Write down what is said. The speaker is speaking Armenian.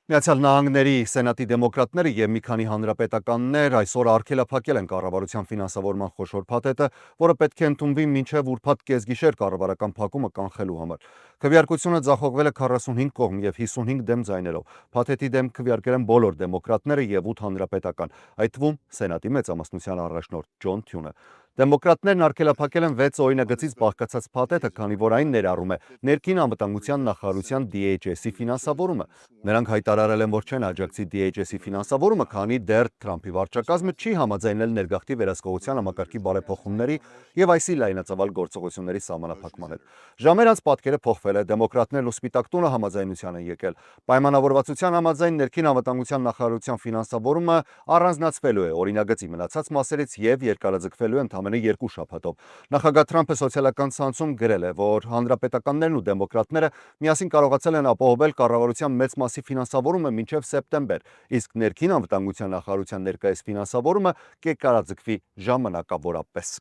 Միացյալ Նահանգների Սենատի դեմոկրատները եւ մի քանի հանրապետականներ այսօր արգելափակել են կառավարության ֆինանսավորման խոշոր փաթեթը, որը պետք է ընդունվի մինչև ուրբաթ կեսգիշեր կառավարական փակումը կանխելու համար։ Քվեարկությունը ձախողվել է 45 կողմ եւ 55 դեմ ձայներով։ Փաթեթի դեմ քվեարկել են բոլոր դեմոկրատները եւ 8 հանրապետական, այդ թվում Սենատի մեծամասնության առաջնորդ Ջոն Թյունը։ Դեմոկրատներն արգելափակել են 6 օրինագծից բաղկացած փաթեթը, քանի որ այն ներառում է ներքին անվտանգության նախարարության DHS-ի ֆինանսավորումը։ Նրանք հայտարարել են, որ չեն աջակցի DHS-ի ֆինանսավորումը, քանի դեռ Թրամփի վարչակազմը չի համաձայնել ներգաղթի վերահսկողության համակարգի բարեփոխումների եւ այսի լայնածավալ գործողությունների սահմանափակման հետ։ Ժամեր անց պատկերը փոխվել է, դեմոկրատներն ու Սպիտակ տունը համաձայնության են եկել։ Պայմանավորվածության համաձայն ներքին անվտանգության նախարարության ֆինանսավորումը առանձնացվելու է օրինագծի մնացած մասերից եւ երկարաձգվելու է ընդամենը 2 շաբաթով։ Նախագահ Թրամփը սոցիալական ցանցում գրել է, որ հանրապետականներն ու դեմոկրատները միասին կարողացել են ապահովել կառավարության մեծ մասի ֆինանսավորումը մինչև սեպտեմբեր, իսկ ներքին անվտանգության նախարարության ներկայիս ֆինանսավորումը կերկարաձգվի ժամանակավորապես։